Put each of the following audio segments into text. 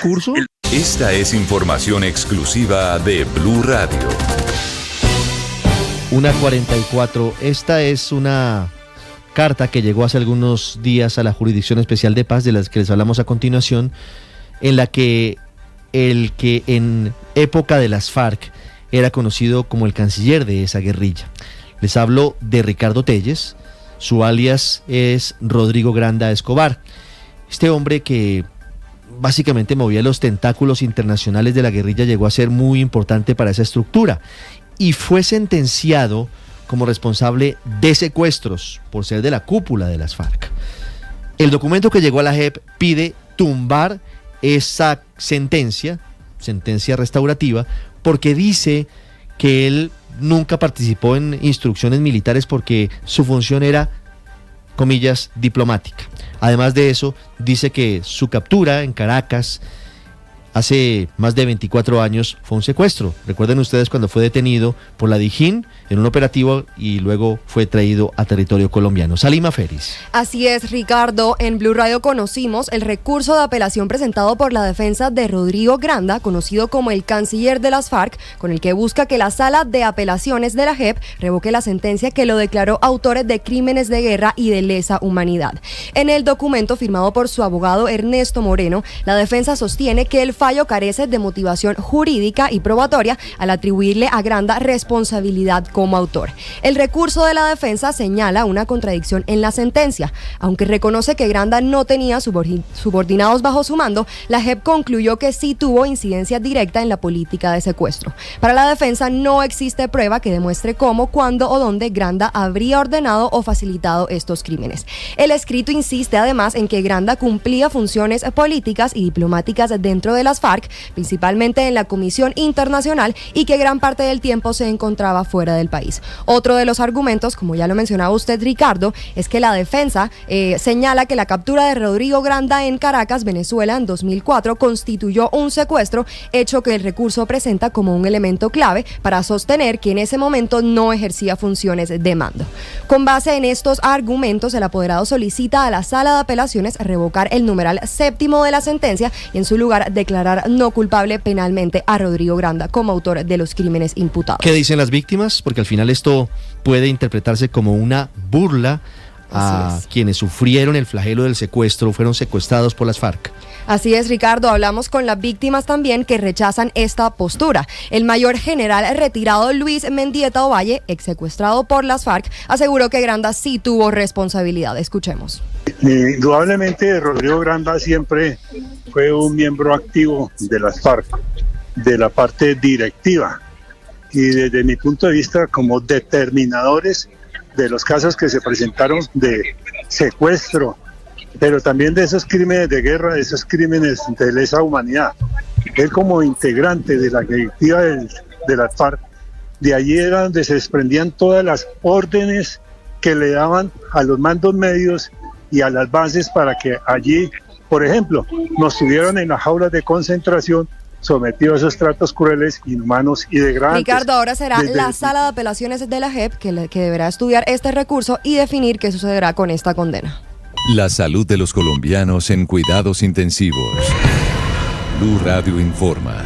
curso. Esta es información exclusiva de Blue Radio. 1:44. Esta es una carta que llegó hace algunos días a la Jurisdicción Especial de Paz, de las que les hablamos a continuación, en la que el que en época de las FARC era conocido como el canciller de esa guerrilla. Les hablo de Ricardo Telles. Su alias es Rodrigo Granda Escobar. Este hombre que básicamente movía los tentáculos internacionales de la guerrilla llegó a ser muy importante para esa estructura y fue sentenciado como responsable de secuestros por ser de la cúpula de las FARC. El documento que llegó a la JEP pide tumbar esa sentencia restaurativa, porque dice que él nunca participó en instrucciones militares porque su función era, comillas, diplomática. Además de eso, dice que su captura en Caracas hace más de 24 años fue un secuestro. Recuerden ustedes cuando fue detenido por la Dijín en un operativo y luego fue traído a territorio colombiano. Salima Feris. Así es, Ricardo. En Blue Radio conocimos el recurso de apelación presentado por la defensa de Rodrigo Granda, conocido como el canciller de las FARC, con el que busca que la Sala de Apelaciones de la JEP revoque la sentencia que lo declaró autores de crímenes de guerra y de lesa humanidad. En el documento firmado por su abogado Ernesto Moreno, la defensa sostiene que el fallo carece de motivación jurídica y probatoria al atribuirle a Granda responsabilidad como autor. El recurso de la defensa señala una contradicción en la sentencia. Aunque reconoce que Granda no tenía subordinados bajo su mando, la JEP concluyó que sí tuvo incidencia directa en la política de secuestro. Para la defensa no existe prueba que demuestre cómo, cuándo o dónde Granda habría ordenado o facilitado estos crímenes. El escrito insiste además en que Granda cumplía funciones políticas y diplomáticas dentro de las FARC, principalmente en la Comisión Internacional, y que gran parte del tiempo se encontraba fuera del país. Otro de los argumentos, como ya lo mencionaba usted, Ricardo, es que la defensa señala que la captura de Rodrigo Granda en Caracas, Venezuela, en 2004 constituyó un secuestro, hecho que el recurso presenta como un elemento clave para sostener que en ese momento no ejercía funciones de mando. Con base en estos argumentos, el apoderado solicita a la Sala de Apelaciones revocar el numeral séptimo de la sentencia y en su lugar declarar no culpable penalmente a Rodrigo Granda como autor de los crímenes imputados. ¿Qué dicen las víctimas? Porque al final esto puede interpretarse como una burla a quienes sufrieron el flagelo del secuestro, fueron secuestrados por las FARC. Así es, Ricardo, hablamos con las víctimas también que rechazan esta postura. El mayor general retirado Luis Mendieta Ovalle, ex secuestrado por las FARC, aseguró que Granda sí tuvo responsabilidad. Escuchemos. Indudablemente Rodrigo Granda siempre fue un miembro activo de las FARC, de la parte directiva, y desde mi punto de vista como determinadores de los casos que se presentaron de secuestro, pero también de esos crímenes de guerra, de esos crímenes de lesa humanidad. Él como integrante de la directiva de las FARC, de allí era donde se desprendían todas las órdenes que le daban a los mandos medios y a las bases para que allí, por ejemplo, nos tuvieran en las jaulas de concentración sometidos a esos tratos crueles, inhumanos y degradantes. Ricardo, ahora será la Sala de Apelaciones de la JEP que deberá estudiar este recurso y definir qué sucederá con esta condena. La salud de los colombianos en cuidados intensivos. Blue Radio informa.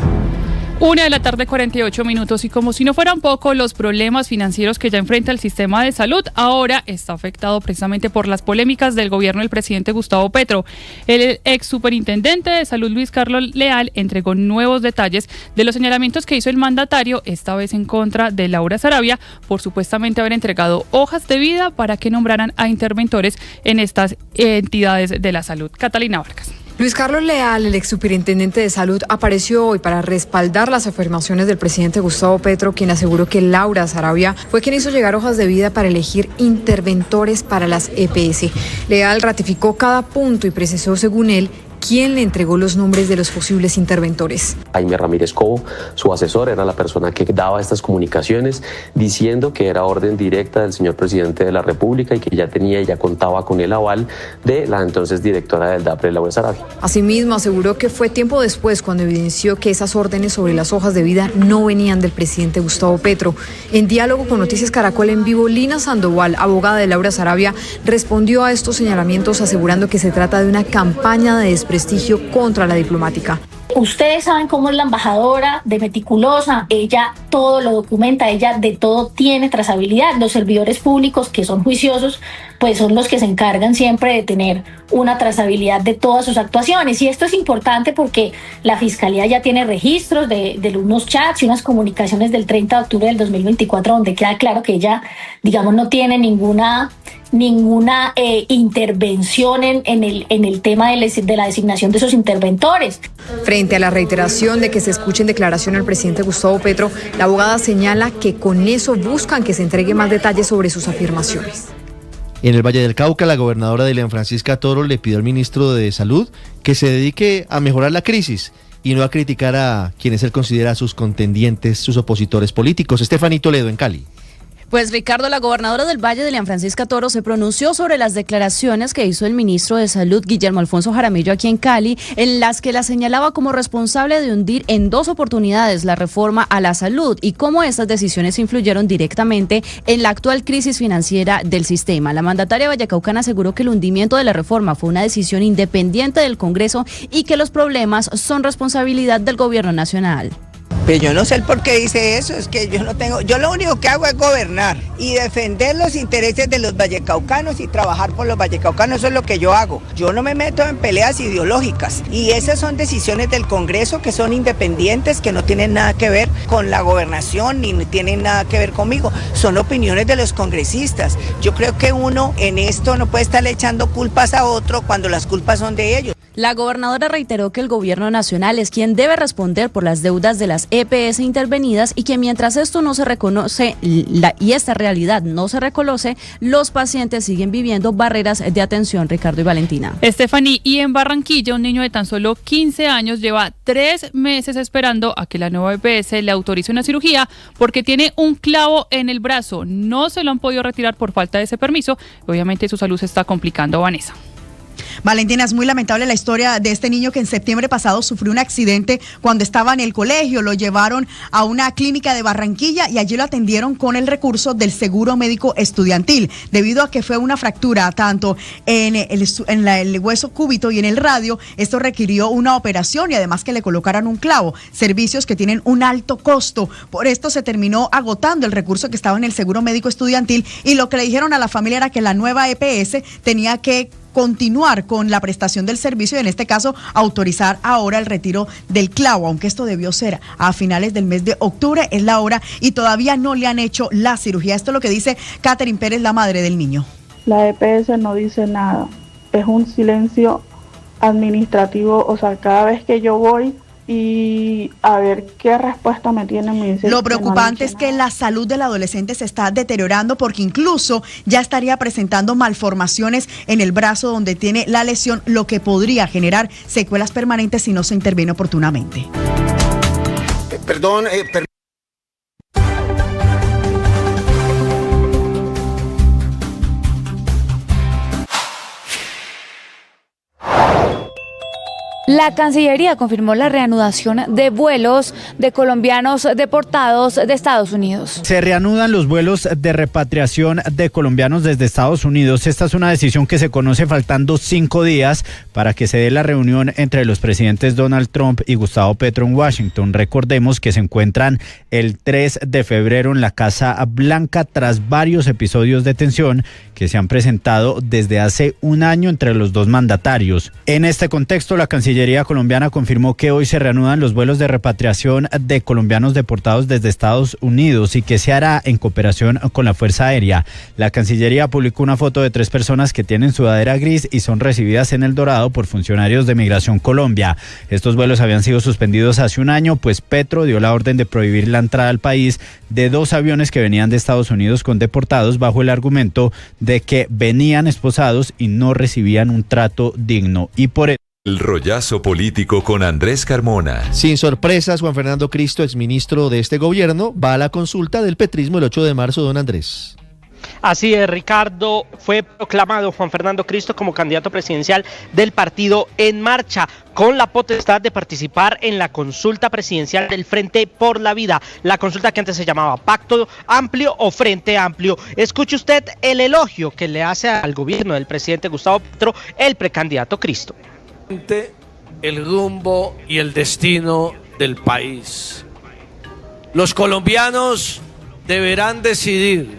1:48 p.m. y como si no fueran poco los problemas financieros que ya enfrenta el sistema de salud, ahora está afectado precisamente por las polémicas del gobierno del presidente Gustavo Petro. El ex superintendente de salud Luis Carlos Leal entregó nuevos detalles de los señalamientos que hizo el mandatario, esta vez en contra de Laura Sarabia, por supuestamente haber entregado hojas de vida para que nombraran a interventores en estas entidades de la salud. Catalina Vargas. Luis Carlos Leal, el ex superintendente de salud, apareció hoy para respaldar las afirmaciones del presidente Gustavo Petro, quien aseguró que Laura Sarabia fue quien hizo llegar hojas de vida para elegir interventores para las EPS. Leal ratificó cada punto y precisó, según él, quién le entregó los nombres de los posibles interventores. Jaime Ramírez Cobo, su asesor, era la persona que daba estas comunicaciones diciendo que era orden directa del señor presidente de la República y que ya tenía y ya contaba con el aval de la entonces directora del DAPRE, Laura Sarabia. Asimismo, aseguró que fue tiempo después cuando evidenció que esas órdenes sobre las hojas de vida no venían del presidente Gustavo Petro. En diálogo con Noticias Caracol en vivo, Lina Sandoval, abogada de Laura Sarabia, respondió a estos señalamientos asegurando que se trata de una campaña de desprestigio contra la diplomática. Ustedes saben cómo es la embajadora de meticulosa, ella todo lo documenta, ella de todo tiene trazabilidad. Los servidores públicos que son juiciosos, pues son los que se encargan siempre de tener una trazabilidad de todas sus actuaciones. Y esto es importante porque la Fiscalía ya tiene registros de unos chats y unas comunicaciones del 30 de octubre del 2024 donde queda claro que ella, digamos, no tiene ninguna intervención en el tema de la designación de esos interventores. Frente a la reiteración de que se escuche en declaración al presidente Gustavo Petro, la abogada señala que con eso buscan que se entregue más detalles sobre sus afirmaciones. En el Valle del Cauca, la gobernadora Dilian Francisca Toro le pidió al ministro de Salud que se dedique a mejorar la crisis y no a criticar a quienes él considera sus contendientes, sus opositores políticos. Estefanía Toledo en Cali. Pues Ricardo, la gobernadora del Valle, Dilian Francisca Toro, se pronunció sobre las declaraciones que hizo el ministro de Salud, Guillermo Alfonso Jaramillo, aquí en Cali, en las que la señalaba como responsable de hundir en 2 oportunidades la reforma a la salud y cómo estas decisiones influyeron directamente en la actual crisis financiera del sistema. La mandataria vallecaucana aseguró que el hundimiento de la reforma fue una decisión independiente del Congreso y que los problemas son responsabilidad del gobierno nacional. Pero yo no sé el por qué dice eso, es que yo lo único que hago es gobernar y defender los intereses de los vallecaucanos y trabajar por los vallecaucanos, eso es lo que yo hago. Yo no me meto en peleas ideológicas y esas son decisiones del Congreso que son independientes, que no tienen nada que ver con la gobernación ni tienen nada que ver conmigo, son opiniones de los congresistas. Yo creo que uno en esto no puede estarle echando culpas a otro cuando las culpas son de ellos. La gobernadora reiteró que el gobierno nacional es quien debe responder por las deudas de las EPS intervenidas y que mientras esto no se reconoce y esta realidad no se reconoce, los pacientes siguen viviendo barreras de atención. Ricardo y Valentina. Estefanía, y en Barranquilla un niño de tan solo 15 años lleva 3 meses esperando a que la nueva EPS le autorice una cirugía porque tiene un clavo en el brazo. No se lo han podido retirar por falta de ese permiso. Obviamente su salud se está complicando, Vanessa. Valentina, es muy lamentable la historia de este niño que en septiembre pasado sufrió un accidente cuando estaba en el colegio. Lo llevaron a una clínica de Barranquilla y allí lo atendieron con el recurso del seguro médico estudiantil. Debido a que fue una fractura tanto en el hueso cúbito y en el radio, esto requirió una operación y además que le colocaran un clavo. Servicios que tienen un alto costo. Por esto se terminó agotando el recurso que estaba en el seguro médico estudiantil y lo que le dijeron a la familia era que la nueva EPS tenía que continuar con la prestación del servicio y en este caso autorizar ahora el retiro del clavo, aunque esto debió ser a finales del mes de octubre, es la hora y todavía no le han hecho la cirugía. Esto es lo que dice Catherine Pérez, la madre del niño. La EPS no dice nada, es un silencio administrativo, o sea, cada vez que yo voy y a ver qué respuesta me tienen. Me dicen lo preocupante es que la salud del adolescente se está deteriorando porque incluso ya estaría presentando malformaciones en el brazo donde tiene la lesión, lo que podría generar secuelas permanentes si no se interviene oportunamente. La Cancillería confirmó la reanudación de vuelos de colombianos deportados de Estados Unidos. Se reanudan los vuelos de repatriación de colombianos desde Estados Unidos. Esta es una decisión que se conoce faltando 5 días para que se dé la reunión entre los presidentes Donald Trump y Gustavo Petro en Washington. Recordemos que se encuentran el 3 de febrero en la Casa Blanca tras varios episodios de tensión que se han presentado desde hace un año entre los dos mandatarios. En este contexto, la Cancillería colombiana confirmó que hoy se reanudan los vuelos de repatriación de colombianos deportados desde Estados Unidos y que se hará en cooperación con la Fuerza Aérea. La Cancillería publicó una foto de 3 personas que tienen sudadera gris y son recibidas en El Dorado por funcionarios de Migración Colombia. Estos vuelos habían sido suspendidos hace un año, pues Petro dio la orden de prohibir la entrada al país de 2 aviones que venían de Estados Unidos con deportados bajo el argumento de que venían esposados y no recibían un trato digno. Y por eso El rollazo político con Andrés Carmona. Sin sorpresas, Juan Fernando Cristo, exministro de este gobierno, va a la consulta del petrismo el 8 de marzo, don Andrés. Así es, Ricardo, fue proclamado Juan Fernando Cristo como candidato presidencial del partido En Marcha, con la potestad de participar en la consulta presidencial del Frente por la Vida, la consulta que antes se llamaba Pacto Amplio o Frente Amplio. Escuche usted el elogio que le hace al gobierno del presidente Gustavo Petro, el precandidato Cristo. el rumbo y el destino del país. Los colombianos deberán decidir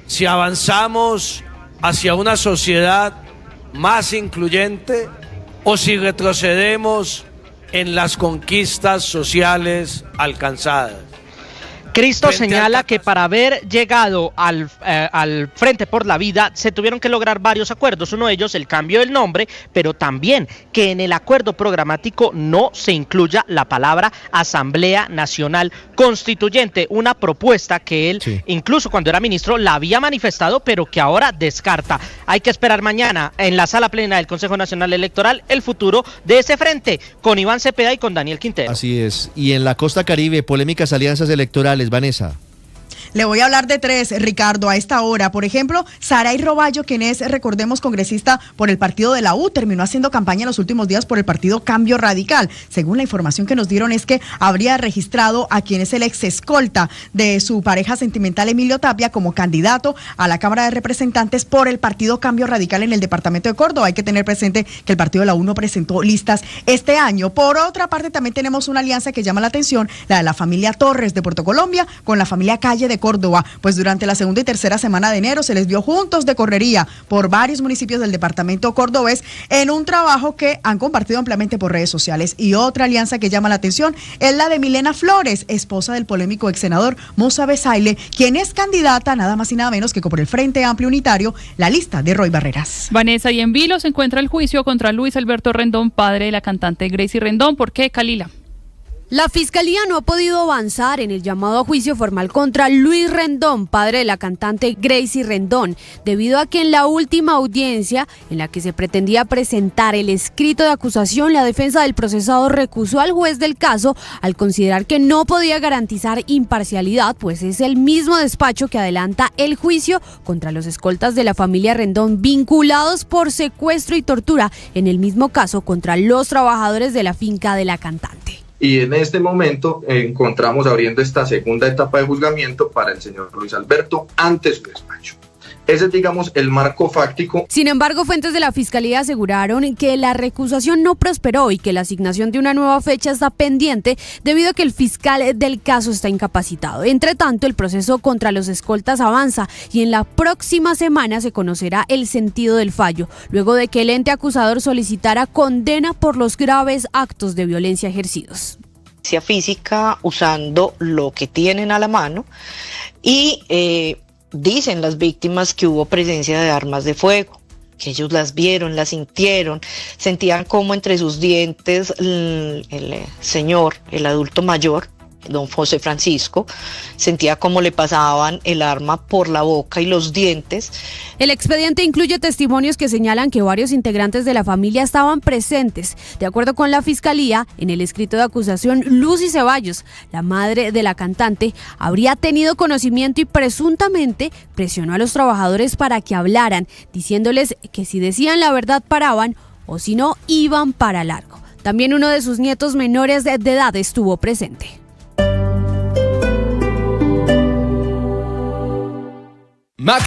si avanzamos hacia una sociedad más incluyente o si retrocedemos en las conquistas sociales alcanzadas. Cristo señala que para haber llegado al Frente por la Vida se tuvieron que lograr varios acuerdos, uno de ellos el cambio del nombre, pero también que en el acuerdo programático no se incluya la palabra Asamblea Nacional Constituyente, una propuesta que él incluso cuando era ministro la había manifestado, pero que ahora descarta. Hay que esperar mañana en la sala plena del Consejo Nacional Electoral el futuro de ese frente, con Iván Cepeda y con Daniel Quintero. Así es. Y en la costa Caribe, polémicas alianzas electorales. Vanessa. Le voy a hablar de tres, Ricardo, a esta hora. Por ejemplo, Saray Roballo, quien es, recordemos, congresista por el partido de la U, terminó haciendo campaña en los últimos días por el partido Cambio Radical. Según la información que nos dieron es que habría registrado a quien es el ex escolta de su pareja sentimental Emilio Tapia como candidato a la Cámara de Representantes por el partido Cambio Radical en el departamento de Córdoba. Hay que tener presente que el partido de la U no presentó listas este año. Por otra parte, también tenemos una alianza que llama la atención, la de la familia Torres de Puerto Colombia con la familia Calle de Córdoba, pues durante la segunda y tercera semana de enero se les vio juntos de correría por varios municipios del departamento cordobés en un trabajo que han compartido ampliamente por redes sociales. Y otra alianza que llama la atención es la de Milena Flores, esposa del polémico ex senador Musa Besaile, quien es candidata nada más y nada menos que por el Frente Amplio Unitario, la lista de Roy Barreras. Vanessa, y en Vilo se encuentra el juicio contra Luis Alberto Rendón, padre de la cantante Gracie Rendón. ¿Por qué, Kalila? La Fiscalía no ha podido avanzar en el llamado a juicio formal contra Luis Rendón, padre de la cantante Gracie Rendón, debido a que en la última audiencia en la que se pretendía presentar el escrito de acusación, la defensa del procesado recusó al juez del caso al considerar que no podía garantizar imparcialidad, pues es el mismo despacho que adelanta el juicio contra los escoltas de la familia Rendón vinculados por secuestro y tortura, en el mismo caso contra los trabajadores de la finca de la cantante. Y en este momento encontramos abriendo esta segunda etapa de juzgamiento para el señor Luis Alberto ante su despacho. Ese es, digamos, el marco fáctico. Sin embargo, fuentes de la Fiscalía aseguraron que la recusación no prosperó y que la asignación de una nueva fecha está pendiente debido a que el fiscal del caso está incapacitado. Entre tanto, el proceso contra los escoltas avanza y en la próxima semana se conocerá el sentido del fallo, luego de que el ente acusador solicitara condena por los graves actos de violencia ejercidos. Física usando lo que tienen a la mano y dicen las víctimas que hubo presencia de armas de fuego, que ellos las vieron, las sintieron, sentían como entre sus dientes el señor, el adulto mayor, don José Francisco, sentía como le pasaban el arma por la boca y los dientes. El expediente incluye testimonios que señalan que varios integrantes de la familia estaban presentes. De acuerdo con la Fiscalía, en el escrito de acusación, Lucy Ceballos, la madre de la cantante, habría tenido conocimiento y presuntamente presionó a los trabajadores para que hablaran, diciéndoles que si decían la verdad paraban o si no iban para largo. También uno de sus nietos menores de edad estuvo presente. Mac